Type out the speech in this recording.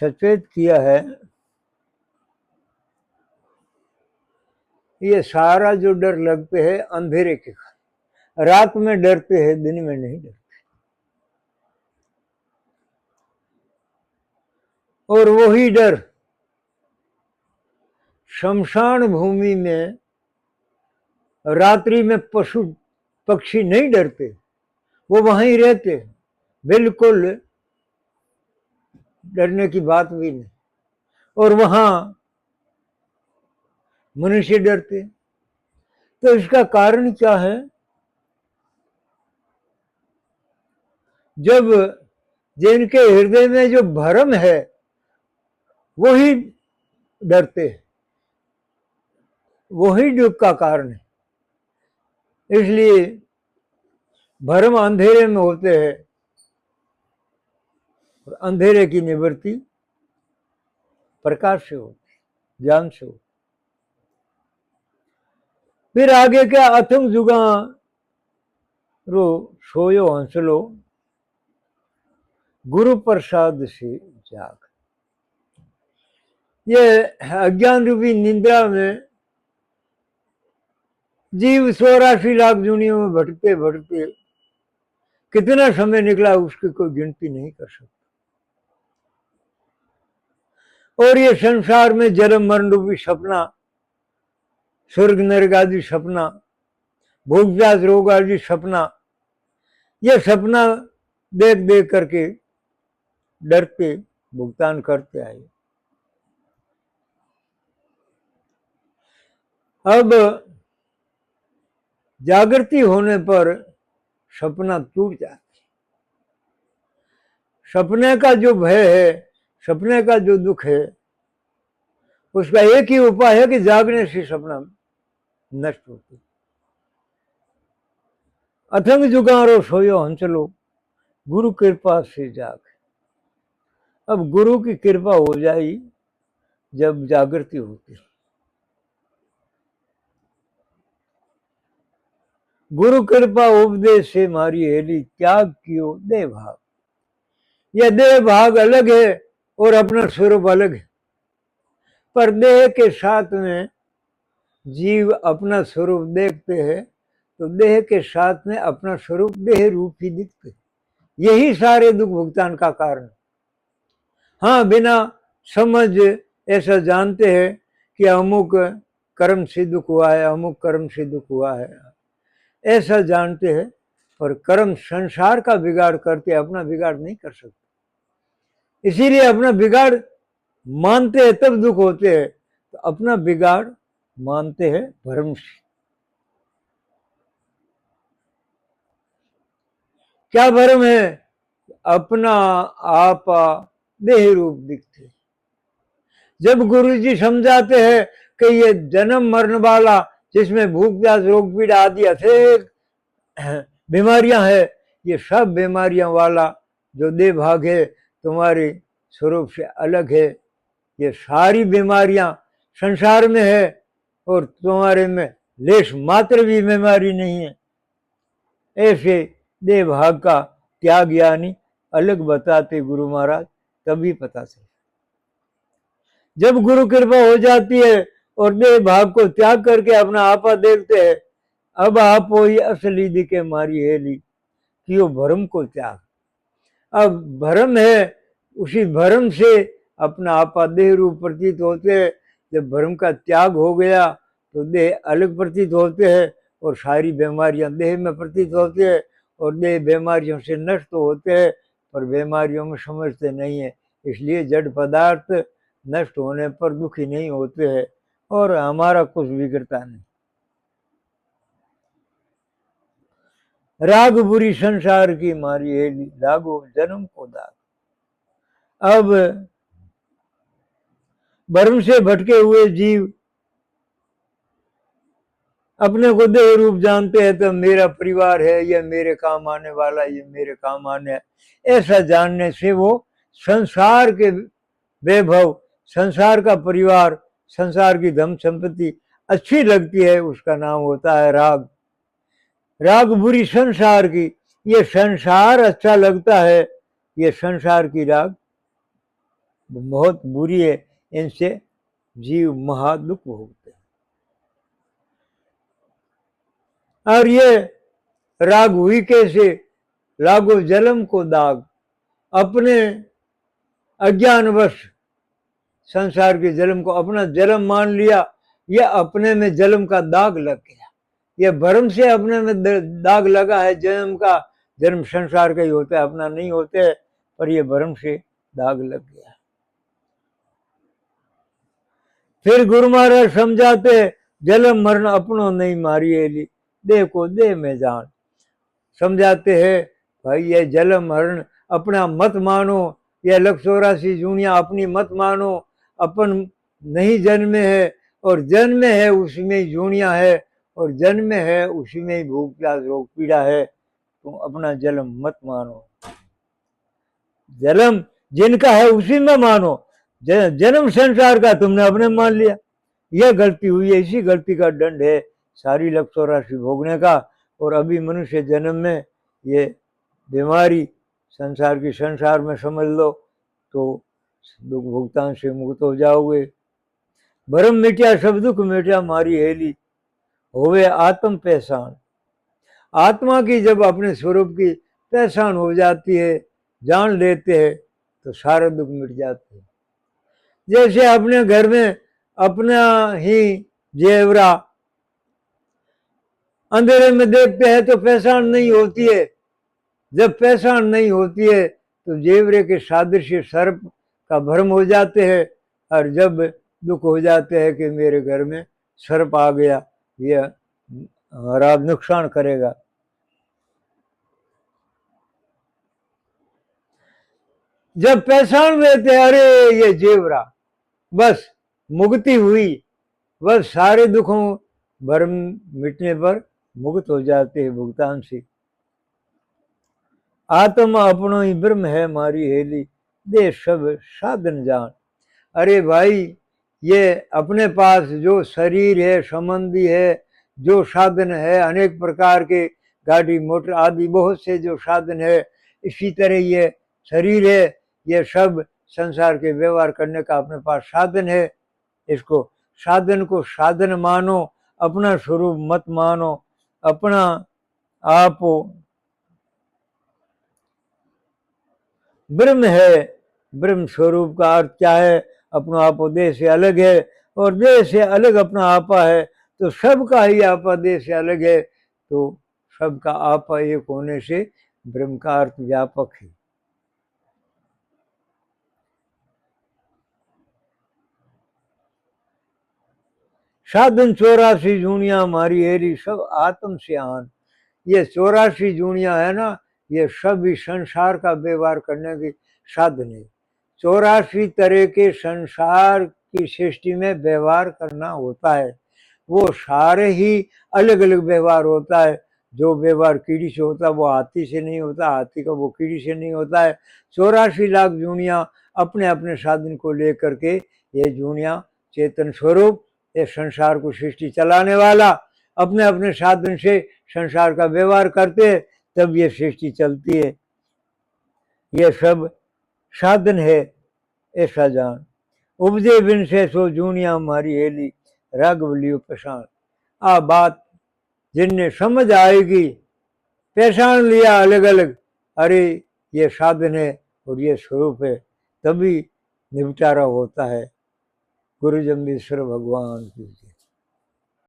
सचेत किया है, ये सारा जो डर लगते है अंधेरे के कारण, रात में डरते हैं, दिन में नहीं डरते। और वही डर शमशान भूमि में रात्रि में पशु पक्षी नहीं डरते, वो वहीं रहते, बिल्कुल डरने की बात भी नहीं। और वहां मनुष्य डरते। तो इसका कारण क्या है? जब जिनके हृदय में जो भ्रम है वही डरते हैं, वही दुख का कारण है। इसलिए भ्रम अंधेरे में होते हैं और अंधेरे की निवृत्ति प्रकाश से होती, ज्ञान से होती। फिर आगे क्या? अथम जुगा रो सोयो हंसलो, गुरु प्रसाद से जाग। ये अज्ञान रूपी निंद्रा में जीव 84 लाख दुनिया में भटकते भटकते कितना समय निकला उसकी कोई गिनती नहीं कर सकता। और ये संसार में जन्म मरण रूपी सपना, स्वर्ग नरक आदि सपना, भूख प्यास रोग आदि सपना, ये सपना देख देख करके डरते भुगतान करते आए। अब जागृति होने पर सपना टूट जाता। सपने का जो भय है, सपने का जो दुख है, उसका एक ही उपाय है कि जागने से सपना नष्ट होती। अथंग जुगारो सोयो हंसलो, गुरु कृपा से जाग। अब गुरु की कृपा हो जाए जब जागृति होती। गुरु कृपा उपदेश से मारी हेली, त्याग कियो देह भाग। यह देह भाग अलग है और अपना स्वरूप अलग है, पर देह के साथ में जीव अपना स्वरूप देखते हैं तो देह के साथ में अपना स्वरूप देह रूप ही दिखते। यही सारे दुख भुगतान का कारण। हाँ, बिना समझ ऐसा जानते हैं कि अमुक कर्म से दुख हुआ है, अमुक कर्म से दुख हुआ है, ऐसा जानते हैं, पर कर्म संसार का बिगाड़ करते, अपना बिगाड़ नहीं कर सकते। इसीलिए अपना बिगाड़ मानते हैं तब दुख होते हैं। तो अपना बिगाड़ मानते हैं भ्रम से। क्या भ्रम है? अपना आप देह रूप दिखते। जब गुरु जी समझाते हैं कि ये जन्म मरण वाला, जिसमें भूख प्यास रोग पीड़ा आदि अनेक बीमारियां हैं, ये सब बीमारियां वाला जो देह भाग है तुम्हारे स्वरूप से अलग है। ये सारी बीमारियां संसार में है और तुम्हारे में लेश मात्र भी बीमारी नहीं है। ऐसे देह भाग का त्याग यानी अलग बताते गुरु महाराज, तभी पता चले। जब गुरु कृपा हो जाती है और देह भाग को त्याग करके अपना आपा देखते हैं, अब आप वही असली दिखे मारी हेली कि वो भ्रम को त्याग। अब भ्रम है, उसी भ्रम से अपना आपा देह रूप प्रतीत होते हैं। जब भ्रम का त्याग हो गया तो देह अलग प्रतीत होते हैं और सारी बीमारियां देह में प्रतीत होती है और देह बीमारियों से नष्ट होते हैं, पर बीमारियों में समझते नहीं है। इसलिए जड़ पदार्थ नष्ट होने पर दुखी नहीं होते हैं और हमारा कुछ बिगड़ता नहीं। राग बुरी संसार की मारी हेली, लागो जन्म को दाग। अब भ्रम से भटके हुए जीव अपने को देह रूप जानते हैं, तो मेरा परिवार है, ये मेरे काम आने वाला, ये मेरे काम आने, ऐसा जानने से वो संसार के वैभव, संसार का परिवार, संसार की धन संपत्ति अच्छी लगती है, उसका नाम होता है राग। राग बुरी संसार की, ये संसार अच्छा लगता है, ये संसार की राग बहुत बुरी है, इनसे जीव महादुख भोगते हैं। और ये राग हुई कैसे? लागो जलम को दाग, अपने अज्ञानवश संसार के जलम को अपना जलम मान लिया, यह अपने में जलम का दाग लग गया। यह भ्रम से अपने में दाग लगा है जन्म का। जन्म संसार का ही होता है, अपना नहीं होते, पर यह भ्रम से दाग लग गया। फिर गुरु महाराज समझाते, जन्म मरण अपनों नहीं मारी एली, देह को देह में जान। समझाते हैं भाई ये जन्म मरण अपना मत मानो, यह 184 जूनिया अपनी मत मानो। अपन नहीं जन्मे है, और जन्मे है उसमें ही जूनिया है, और जन्मे है उसी में ही भूख प्यास रोग पीड़ा है। तुम अपना जन्म मत मानो, जन्म जिनका है उसी में मानो। जन्म संसार का तुमने अपने मान लिया, यह गलती हुई है। इसी गलती का दंड है सारी 184 भोगने का। और अभी मनुष्य जन्म में ये बीमारी संसार की संसार में समझ लो तो दुख भुगतान से मुक्त हो जाओगे। भरम मिट्या सब दुख मिट्या मारी हेली, होवे आत्म पहचान। आत्मा की जब अपने स्वरूप की पहचान हो जाती है, जान लेते हैं, तो सारे दुख मिट जाते हैं। जैसे अपने घर में अपना ही जेवरा अंधेरे में देखते हैं तो पहचान नहीं होती है। जब पहचान नहीं होती है तो जेवरे के सादृश्य सर्प का भ्रम हो जाते हैं। और जब दुख हो जाते हैं कि मेरे घर में सर्प आ गया, यह हमारा नुकसान करेगा, जब पहचान लेते हैं अरे ये जेवरा, बस मुक्ति हुई, बस सारे दुखों भ्रम मिटने पर मुक्त हो जाते हैं भुगतान से। आत्मा अपनो ही ब्रह्म है मारी हेली, दे सब साधन जान। अरे भाई ये अपने पास जो शरीर है, संबंधी है, जो साधन है अनेक प्रकार के, गाड़ी मोटर आदि बहुत से जो साधन है, इसी तरह ये शरीर है, ये सब संसार के व्यवहार करने का अपने पास साधन है। इसको साधन को साधन मानो, अपना स्वरूप मत मानो। अपना आप ब्रह्म है। ब्रह्म स्वरूप का अर्थ क्या है? अपना आप देह से अलग है, और देह से अलग अपना आपा है, तो सबका ही आपा देह से अलग है, तो सबका आपा एक होने से ब्रह्म का अर्थ व्यापक है। साधन 84 जूनिया मारी हेरी, सब आत्म से आन। ये 84 जूनिया है ना, ये सब ही संसार का व्यवहार करने की साधन है। 84 तरह के संसार की सृष्टि में व्यवहार करना होता है, वो सारे ही अलग अलग व्यवहार होता है। जो व्यवहार कीड़ी से होता है वो हाथी से नहीं होता, हाथी का वो कीड़ी से नहीं होता है। 84 लाख जूनिया अपने अपने साधन को लेकर के ये जूनिया चेतन स्वरूप, ये संसार को सृष्टि चलाने वाला, अपने अपने साधन से संसार का व्यवहार करते, तब ये सृष्टि चलती है। ये सब साधन है, ऐसा जान। उपजे बिन से सो जूनिया हमारी हेली, राघव लियो पहचान। आ बात जिनने समझ आएगी, पहचान लिया अलग अलग, अरे ये साधन है और ये स्वरूप है, तभी निपटारा होता है। गुरु जम्बेश्वर भगवान की।